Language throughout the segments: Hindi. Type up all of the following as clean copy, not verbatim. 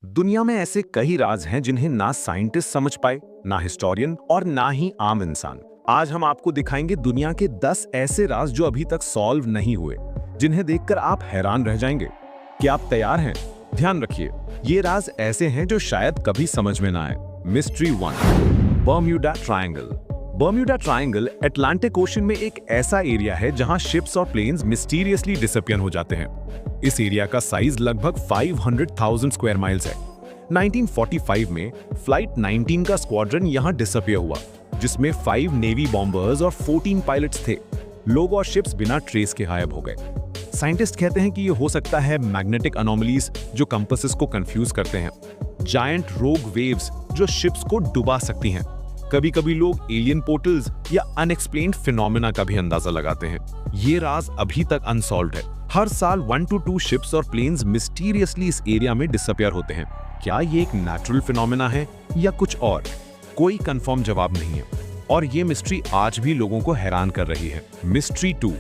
दुनिया में ऐसे कई राज हैं जिन्हें ना साइंटिस्ट समझ पाए, ना हिस्टोरियन और ना ही आम इंसान। आज हम आपको दिखाएंगे दुनिया के 10 ऐसे राज जो अभी तक सॉल्व नहीं हुए, जिन्हें देखकर आप हैरान रह जाएंगे। क्या आप तैयार हैं? ध्यान रखिए, ये राज ऐसे हैं जो शायद कभी समझ में ना आए। Mystery 1, Bermuda triangle. Bermuda triangle Atlantic ocean में एक ऐसा एरिया है जहां शिप्स और प्लेन्स मिस्टीरियसली डिसअपियर हो जाते हैं। इस एरिया का साइज लगभग 500,000 स्क्वायर माइल्स है। 1945 में फ्लाइट 19 का स्क्वाड्रन यहां डिसअपियर हुआ, जिसमें 5 नेवी बॉम्बर्स और 14 पायलट्स थे। लोग और शिप्स बिना ट्रेस के गायब हो गए। साइंटिस्ट कहते हैं कि ये हो सकता है मैग्नेटिक अनोमलीज जो कंपासेस को कंफ्यूज करते हैं, जायंट रोग वेव्स जो शिप्स को डुबा सकती हैं। कभी कभी लोग एलियन पोर्टल्स या अनएक्सप्लेन्ड फिनोमेना का भी अंदाजा लगाते हैं। ये राज अभी तक अनसॉल्व्ड है। हर साल 1 to 2 शिप्स और प्लेन्स मिस्टीरियसली इस एरिया में डिसअपियर होते हैं। क्या ये एक नेचुरल फिनोमेना है या कुछ और? कोई कंफर्म जवाब नहीं है और ये मिस्ट्री आज भी लोगों को हैरान कर रही है। Mystery 2,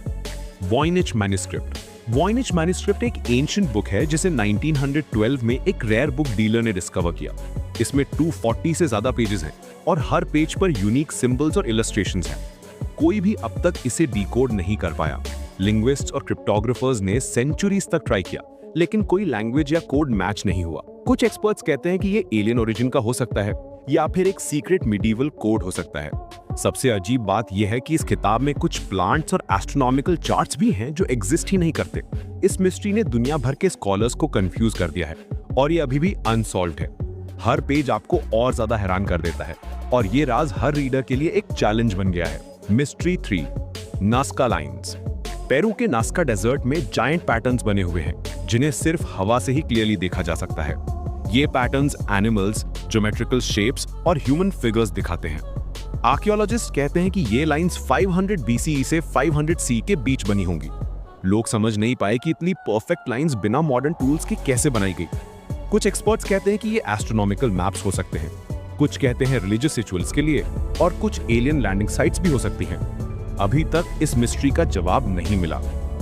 Voynich manuscript. Voynich manuscript एक एंशिएंट बुक है जिसे 1912 में एक रेयर बुक डीलर ने डिस्कवर किया। इसमें 240 से ज्यादा पेजेस हैं और हर पेज पर यूनिक सिंबल्स और इलस्ट्रेशंस हैं। कोई भी अब तक इसे डिकोड नहीं कर पाया। लिंग्विस्ट्स और क्रिप्टोग्राफर्स ने सेंचुरीज तक ट्राई किया, लेकिन कोई लैंग्वेज या कोड मैच नहीं हुआ। कुछ एक्सपर्ट्स कहते हैं कि ये एलियन ओरिजिन का हो सकता है या फिर एक सीक्रेट मिडीवल कोड हो सकता है। सबसे अजीब बात यह है कि इस किताब में कुछ प्लांट्स और एस्ट्रोनॉमिकल चार्ट्स भी हैं जो एग्जिस्ट ही नहीं करते। इस मिस्ट्री ने दुनिया भर के स्कॉलर्स को कंफ्यूज कर दिया है और ये अभी भी अनसॉल्व्ड है। हर पेज आपको और ज्यादा हैरान कर देता है और ये राज हर रीडर के लिए एक चैलेंज बन गया है। Mystery 3, Nazca lines. पेरू के नास्का डेजर्ट में जायंट पैटर्न्स बने हुए हैं जिन्हें सिर्फ हवा से ही क्लियरली देखा जा सकता है। ये पैटर्न्स एनिमल्स, ज्योमेट्रिकल शेप्स और ह्यूमन फिगर्स दिखाते हैं। आर्कियोलॉजिस्ट कहते हैं कि ये लाइंस 500 BCE से 500 CE के बीच बनी होंगी। लोग समझ नहीं पाए कि इतनी परफेक्ट लाइंस बिना मॉडर्न टूल्स के कैसे बनाई गई। कुछ एक्सपर्ट्स कहते हैं कि ये एस्ट्रोनॉमिकल मैप्स हो सकते हैं, कुछ कहते हैं रिलीजियस रिचुअल्स के लिए और कुछ एलियन लैंडिंग साइट्स भी हो सकती हैं। अभी तक इस मिस्ट्री का जवाब नहीं मिला।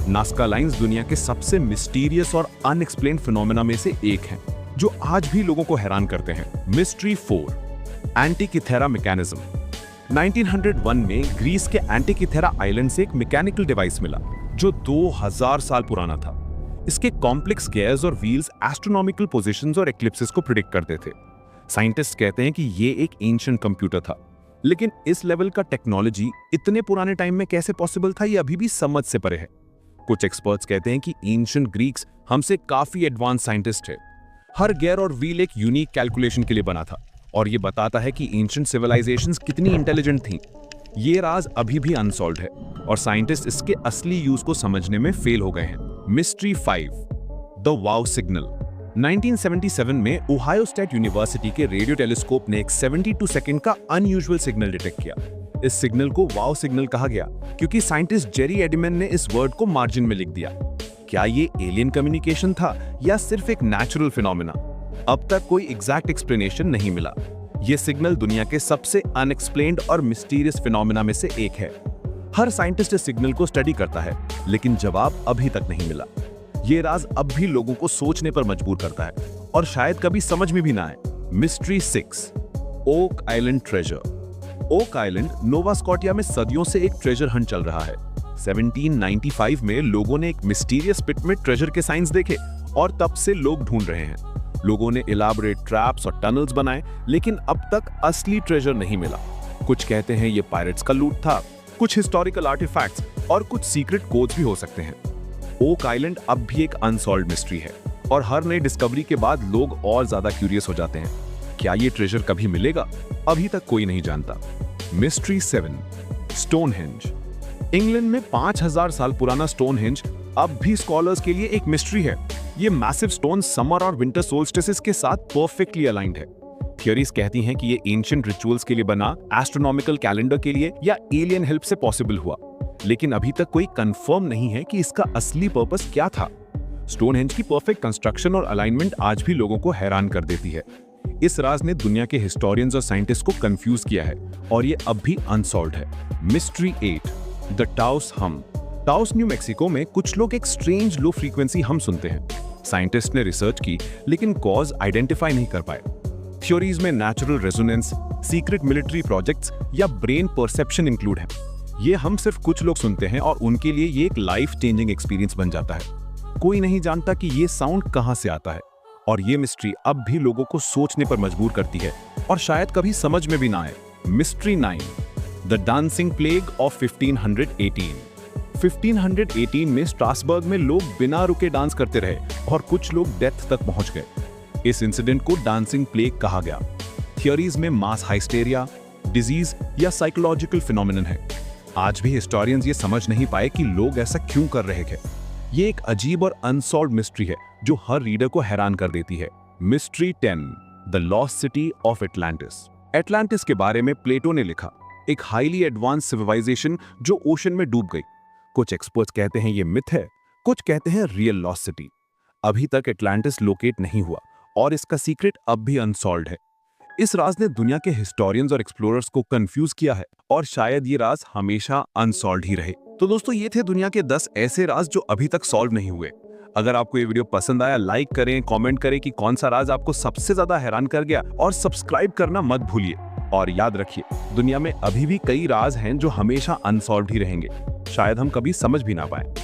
नास्का लाइंस दुनिया के सबसे मिस्टीरियस और अनएक्सप्लेन्ड फिनोमेना में से एक है जो आज भी लोगों को हैरान करते हैं। Mystery 4, एंटिकिथेरा mechanism. 1901 में ग्रीस के एंटिकिथेरा आइलैंड से एक मैकेनिकल डिवाइस मिला जो 2000 साल पुराना था। इसके कॉम्प्लेक्स गियर्स और व्हील्स एस्ट्रोनॉमिकल पोजीशंस और एक्लिप्सेस को प्रिडिक्ट करते थे। साइंटिस्ट कहते हैं कि ये एक एंशिएंट कंप्यूटर था, लेकिन इस लेवल का टेक्नोलॉजी इतने पुराने टाइम में कैसे पॉसिबल था, ये अभी भी समझ से परे है। कुछ एक्सपर्ट्स कहते हैं कि एंशिएंट ग्रीक्स हमसे काफी एडवांस साइंटिस्ट थे। हर गियर और व्हील एक यूनिक कैलकुलेशन के लिए बना था और ये बताता है कि एंशिएंट सिविलाइजेशंस कितनी इंटेलिजेंट थीं। ये राज अभी भी अनसॉल्व्ड है और साइंटिस्ट इसके असली यूज को समझने में फेल हो गए हैं। Mystery 5, the wow signal. 1977 में ओहायो स्टेट यूनिवर्सिटी के रेडियो टेलीस्कोप ने एक 72 सेकंड का अनयूजुअल सिग्नल डिटेक्ट किया। इस सिग्नल को वाव सिग्नल कहा गया क्योंकि साइंटिस्ट जेरी एडिमन ने इस वर्ड को मार्जिन में लिख दिया। क्या ये एलियन कम्युनिकेशन था या सिर्फ एक नेचुरल फिनोमेना? अब तक कोई एग्जैक्ट एक्सप्लेनेशन नहीं मिला। ये सिग्नल दुनिया के सबसे अनएक्सप्लेन्ड और मिस्टीरियस फिनोमेना में से एक है। हर साइंटिस्ट इस सिग्नल को स्टडी करता है, लेकिन जवाब अभी तक नहीं मिला। ये राज अब भी लोगों को सोचने पर मजबूर करता है और शायद कभी समझ में भी ना आए। Mystery 6, Oak Island treasure. Oak Island Nova Scotia में सदियों से एक ट्रेजर हंट चल रहा है। 1795 में लोगों ने एक मिस्टीरियस पिट में ट्रेजर के साइंस देखे और तब से लोग ढूंढ रहे हैं। लोगों ने इलाबोरेट ट्रैप्स और टनल्स बनाए, लेकिन अब तक असली ट्रेजर नहीं मिला। कुछ कहते हैं ये पायरेट्स का लूट था, कुछ हिस्टोरिकल आर्टिफैक्ट्स और कुछ सीक्रेट कोड्स भी हो सकते हैं। ओक आइलैंड अब भी एक अनसॉल्व्ड मिस्ट्री है और हर नई डिस्कवरी के बाद लोग और ज्यादा क्यूरियस हो जाते हैं। क्या ये ट्रेजर कभी मिलेगा? अभी तक कोई नहीं जानता। Mystery 7, Stonehenge. इंग्लैंड में 5000 साल पुराना स्टोनहेंज अब भी स्कॉलर्स के लिए एक मिस्ट्री है। ये मैसिव स्टोन समर और विंटर सोल्स्टिसेस के साथ परफेक्टली अलाइंड है। थियरीज कहती हैं कि ये एंशिएंट रिचुअल्स के लिए बना, एस्ट्रोनॉमिकल कैलेंडर के लिए या एलियन हेल्प से पॉसिबल हुआ, लेकिन अभी तक कोई कंफर्म नहीं है कि इसका असली पर्पस क्या था। स्टोनहेंज की परफेक्ट कंस्ट्रक्शन और अलाइनमेंट आज भी लोगों को हैरान कर देती है। इस राज ने दुनिया के हिस्टोरियंस और साइंटिस्ट को कंफ्यूज किया है और ये अब भी अनसॉल्व्ड है। मिस्ट्री 8, द टाउस हम। टाउस न्यू मैक्सिको में कुछ लोग एक स्ट्रेंज लो फ्रीक्वेंसी हम सुनते हैं। साइंटिस्ट ने रिसर्च की लेकिन कॉज आइडेंटिफाई नहीं कर पाए। थ्योरीज में natural resonance, secret military projects या ब्रेन परसेप्शन इंक्लूड हैं। ये हम सिर्फ कुछ लोग सुनते हैं और उनके लिए ये एक लाइफ चेंजिंग एक्सपीरियंस बन जाता है। कोई नहीं जानता कि ये साउंड कहां से आता है और ये मिस्ट्री अब भी लोगों को सोचने पर मजबूर करती है और शायद कभी समझ में भी ना आए। Mystery 9, the dancing plague of 1518। 1518 में स्ट्रासबर्ग में लोग बिना रुके डांस करते रहे और कुछ लोग डेथ तक पहुंच गए। इस इंसिडेंट को डांसिंग प्लेग कहा गया। थियरीज में मास हाइस्टेरिया, डिजीज या साइकोलॉजिकल फिनोमिनन है। आज भी हिस्टोरियंस ये समझ नहीं पाए कि लोग ऐसा क्यों कर रहे थे। ये एक अजीब और अनसॉल्व्ड मिस्ट्री है जो हर रीडर को हैरान कर देती है। Mystery 10, the lost city of Atlantis. Atlantis के बारे में प्लेटो ने लिखा, एक हाईली एडवांस सिविलाइजेशन जो ओशन में डूब गई। कुछ एक्सपर्ट्स कहते हैं ये मिथ है, कुछ कहते हैं रियल लॉस्ट सिटी। अभी तक एटलांटिस लोकेट नहीं हुआ और इसका सीक्रेट अब भी अनसॉल्व्ड है। इस राज ने दुनिया के हिस्टोरियंस और एक्सप्लोरर्स को कंफ्यूज किया है और शायद ये राज हमेशा अनसॉल्व्ड ही रहे। तो दोस्तों, ये थे दुनिया के 10 ऐसे राज जो अभी तक सॉल्व नहीं हुए। अगर आपको ये वीडियो पसंद आया, लाइक करें, कमेंट करें कि कौन सा राज आपको सबसे ज्यादा हैरान कर गया और सब्सक्राइब करना मत भूलिए। और याद रखिए, दुनिया में अभी भी कई राज हैं जो हमेशा अनसॉल्व्ड ही रहेंगे, शायद हम कभी समझ भी ना पाए।